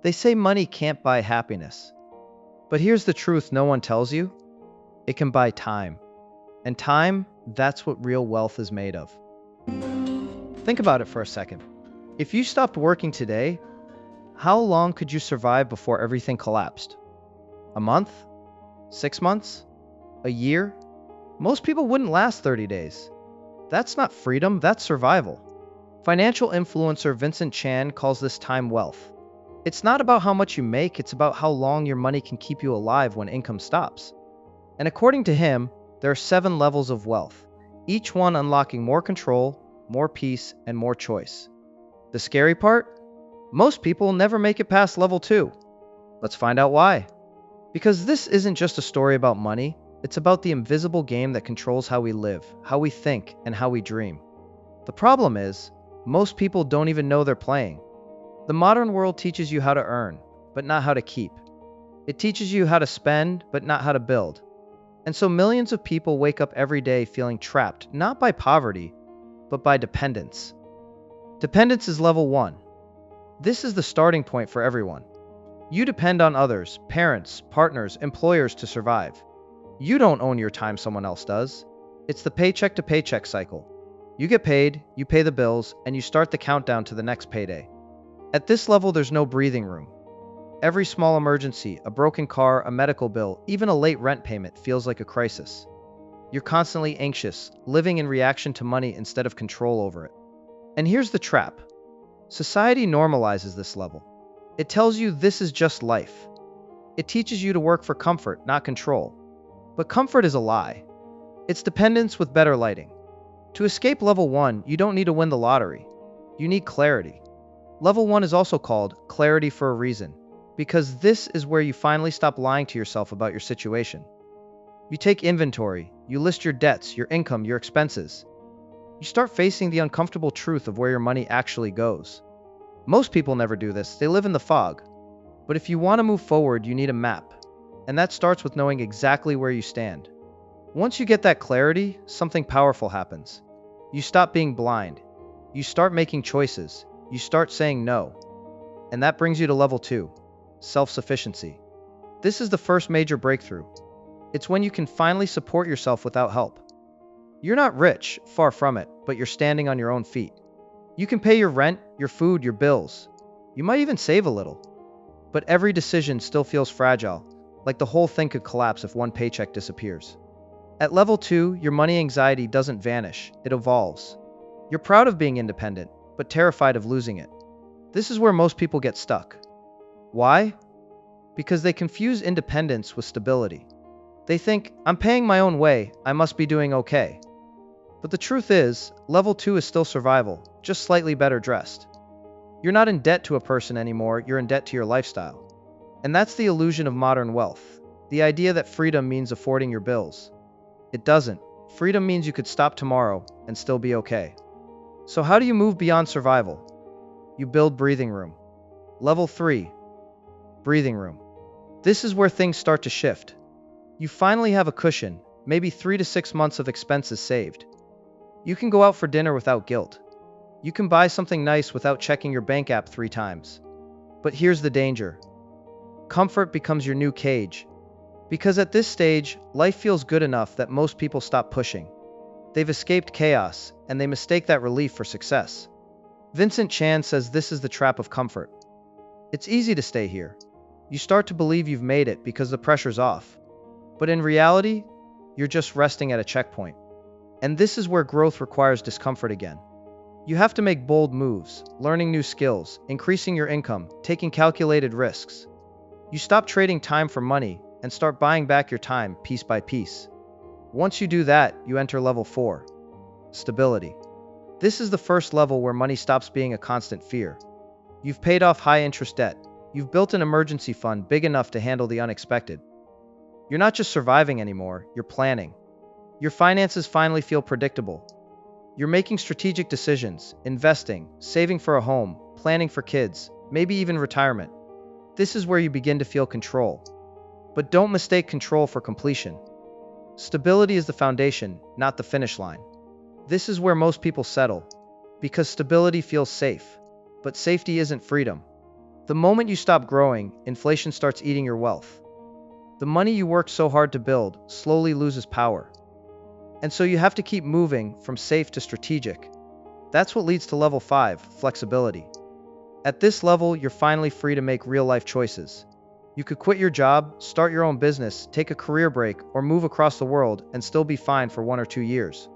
They say money can't buy happiness. But here's the truth no one tells you. It can buy time. And time, that's what real wealth is made of. Think about it for a second. If you stopped working today, how long could you survive before everything collapsed? A month? 6 months? A year? Most people wouldn't last 30 days. That's not freedom, that's survival. Financial influencer Vincent Chan calls this time wealth. It's not about how much you make, it's about how long your money can keep you alive when income stops. And according to him, there are 7 levels of wealth, each one unlocking more control, more peace, and more choice. The scary part? Most people never make it past level 2. Let's find out why. Because this isn't just a story about money, it's about the invisible game that controls how we live, how we think, and how we dream. The problem is, most people don't even know they're playing. The modern world teaches you how to earn, but not how to keep. It teaches you how to spend, but not how to build. And so millions of people wake up every day feeling trapped, not by poverty, but by dependence. Dependence is level 1. This is the starting point for everyone. You depend on others, parents, partners, employers to survive. You don't own your time, someone else does. It's the paycheck-to-paycheck cycle. You get paid, you pay the bills, and you start the countdown to the next payday. At this level, there's no breathing room. Every small emergency, a broken car, a medical bill, even a late rent payment feels like a crisis. You're constantly anxious, living in reaction to money instead of control over it. And here's the trap. Society normalizes this level. It tells you this is just life. It teaches you to work for comfort, not control. But comfort is a lie. It's dependence with better lighting. To escape level 1, you don't need to win the lottery. You need clarity. Level 1 is also called clarity for a reason, because this is where you finally stop lying to yourself about your situation. You take inventory, you list your debts, your income, your expenses. You start facing the uncomfortable truth of where your money actually goes. Most people never do this, they live in the fog. But if you want to move forward, you need a map. And that starts with knowing exactly where you stand. Once you get that clarity, something powerful happens. You stop being blind. You start making choices. You start saying no. And that brings you to level 2, self-sufficiency. This is the first major breakthrough. It's when you can finally support yourself without help. You're not rich, far from it, but you're standing on your own feet. You can pay your rent, your food, your bills. You might even save a little. But every decision still feels fragile, like the whole thing could collapse if one paycheck disappears. At level 2, your money anxiety doesn't vanish, it evolves. You're proud of being independent, but terrified of losing it. This is where most people get stuck. Why? Because they confuse independence with stability. They think, I'm paying my own way, I must be doing okay. But the truth is, level 2 is still survival, just slightly better dressed. You're not in debt to a person anymore, you're in debt to your lifestyle. And that's the illusion of modern wealth, the idea that freedom means affording your bills. It doesn't. Freedom means you could stop tomorrow and still be okay. So how do you move beyond survival? You build breathing room. Level 3. Breathing room. This is where things start to shift. You finally have a cushion, maybe 3 to 6 months of expenses saved. You can go out for dinner without guilt. You can buy something nice without checking your bank app 3 times. But here's the danger. Comfort becomes your new cage. Because at this stage, life feels good enough that most people stop pushing. They've escaped chaos, and they mistake that relief for success. Vincent Chan says this is the trap of comfort. It's easy to stay here. You start to believe you've made it because the pressure's off. But in reality, you're just resting at a checkpoint. And this is where growth requires discomfort again. You have to make bold moves, learning new skills, increasing your income, taking calculated risks. You stop trading time for money and start buying back your time piece by piece. Once you do that, you enter level 4, stability. This is the first level where money stops being a constant fear. You've paid off high-interest debt. You've built an emergency fund big enough to handle the unexpected. You're not just surviving anymore, you're planning. Your finances finally feel predictable. You're making strategic decisions, investing, saving for a home, planning for kids, maybe even retirement. This is where you begin to feel control. But don't mistake control for completion. Stability is the foundation, not the finish line. This is where most people settle, because stability feels safe, but safety isn't freedom. The moment you stop growing, inflation starts eating your wealth. The money you worked so hard to build slowly loses power. And so you have to keep moving from safe to strategic. That's what leads to level 5, flexibility. At this level, you're finally free to make real-life choices. You could quit your job, start your own business, take a career break, or move across the world and still be fine for 1 or 2 years.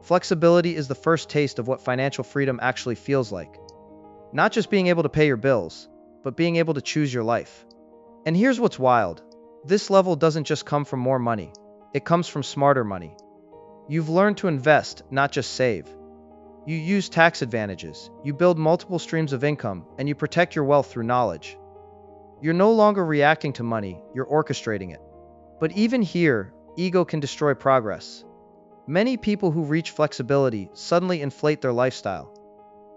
Flexibility is the first taste of what financial freedom actually feels like. Not just being able to pay your bills, but being able to choose your life. And here's what's wild. This level doesn't just come from more money. It comes from smarter money. You've learned to invest, not just save. You use tax advantages, you build multiple streams of income, and you protect your wealth through knowledge. You're no longer reacting to money, you're orchestrating it. But even here, ego can destroy progress. Many people who reach flexibility suddenly inflate their lifestyle.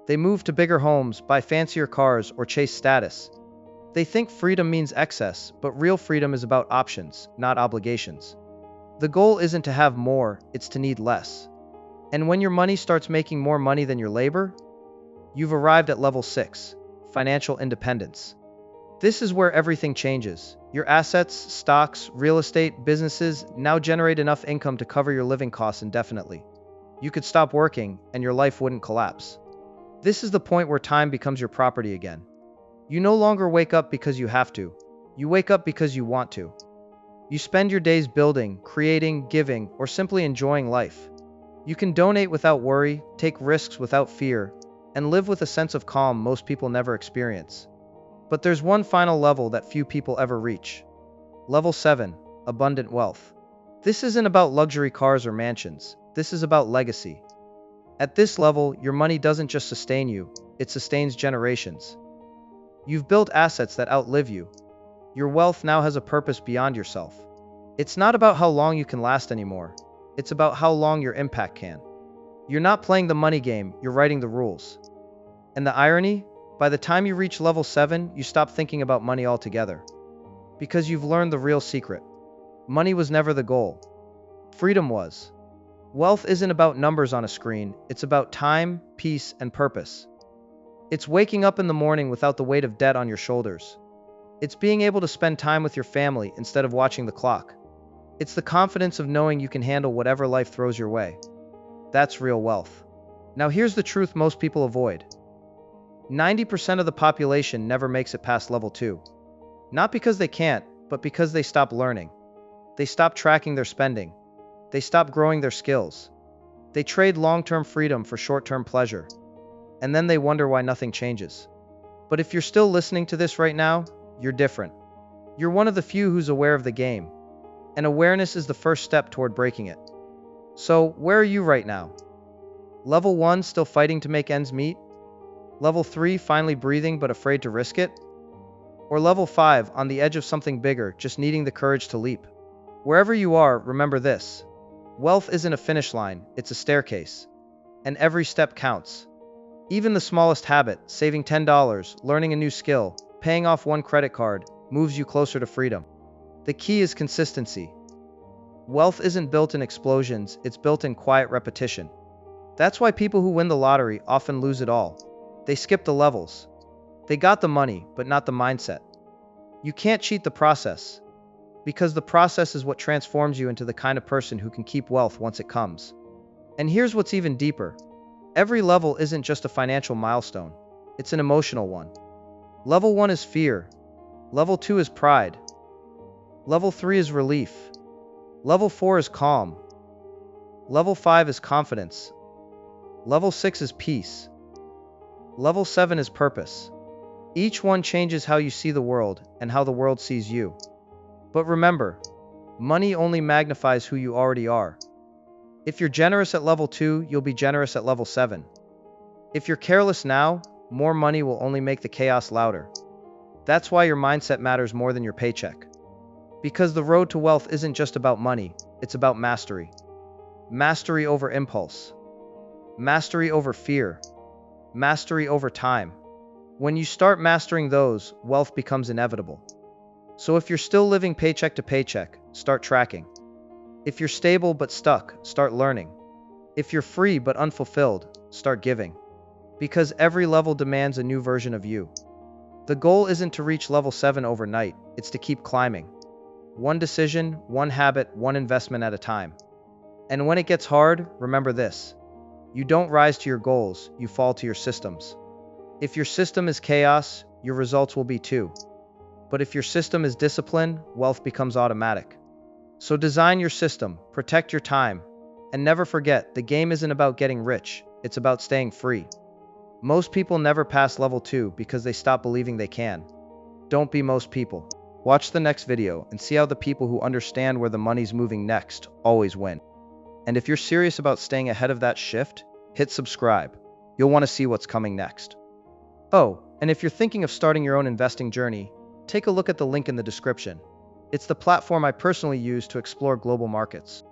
They move to bigger homes, buy fancier cars, or chase status. They think freedom means excess, but real freedom is about options, not obligations. The goal isn't to have more, it's to need less. And when your money starts making more money than your labor, you've arrived at level 6, financial independence. This is where everything changes. Your assets, stocks, real estate, businesses now generate enough income to cover your living costs indefinitely. You could stop working, and your life wouldn't collapse. This is the point where time becomes your property again. You no longer wake up because you have to. You wake up because you want to. You spend your days building, creating, giving, or simply enjoying life. You can donate without worry, take risks without fear, and live with a sense of calm most people never experience. But there's one final level that few people ever reach. Level 7, abundant wealth. This isn't about luxury cars or mansions. This is about legacy. At this level, your money doesn't just sustain you, it sustains generations. You've built assets that outlive you. Your wealth now has a purpose beyond yourself. It's not about how long you can last anymore. It's about how long your impact can. You're not playing the money game, you're writing the rules. And the irony? By the time you reach level 7, you stop thinking about money altogether. Because you've learned the real secret. Money was never the goal. Freedom was. Wealth isn't about numbers on a screen, it's about time, peace, and purpose. It's waking up in the morning without the weight of debt on your shoulders. It's being able to spend time with your family instead of watching the clock. It's the confidence of knowing you can handle whatever life throws your way. That's real wealth. Now here's the truth most people avoid. 90% of the population never makes it past level 2. Not because they can't, but because they stop learning. They stop tracking their spending. They stop growing their skills. They trade long-term freedom for short-term pleasure. And then they wonder why nothing changes. But if you're still listening to this right now, you're different. You're one of the few who's aware of the game. And awareness is the first step toward breaking it. So, where are you right now? Level 1, still fighting to make ends meet? Level 3, finally breathing but afraid to risk it? Or level 5, on the edge of something bigger, just needing the courage to leap? Wherever you are, remember this. Wealth isn't a finish line, it's a staircase. And every step counts. Even the smallest habit, saving $10, learning a new skill, paying off one credit card, moves you closer to freedom. The key is consistency. Wealth isn't built in explosions, it's built in quiet repetition. That's why people who win the lottery often lose it all. They skip the levels. They got the money, but not the mindset. You can't cheat the process. Because the process is what transforms you into the kind of person who can keep wealth once it comes. And here's what's even deeper. Every level isn't just a financial milestone. It's an emotional one. Level 1 is fear. Level 2 is pride. Level 3 is relief. Level 4 is calm. Level 5 is confidence. Level 6 is peace. Level 7 is purpose. Each one changes how you see the world and how the world sees you. But remember, money only magnifies who you already are. If you're generous at level 2, you'll be generous at level 7. If you're careless now, more money will only make the chaos louder. That's why your mindset matters more than your paycheck. Because the road to wealth isn't just about money, it's about mastery. Mastery over impulse. Mastery over fear. Mastery over time. When you start mastering those, wealth becomes inevitable. So if you're still living paycheck to paycheck, start tracking. If you're stable but stuck, start learning. If you're free but unfulfilled, start giving. Because every level demands a new version of you. The goal isn't to reach level 7 overnight, it's to keep climbing. One decision, one habit, one investment at a time. And when it gets hard, remember this. You don't rise to your goals, you fall to your systems. If your system is chaos, your results will be too. But if your system is discipline, wealth becomes automatic. So design your system, protect your time, and never forget, the game isn't about getting rich, it's about staying free. Most people never pass level 2 because they stop believing they can. Don't be most people. Watch the next video and see how the people who understand where the money's moving next always win. And if you're serious about staying ahead of that shift, hit subscribe. You'll want to see what's coming next. Oh, and if you're thinking of starting your own investing journey, take a look at the link in the description. It's the platform I personally use to explore global markets.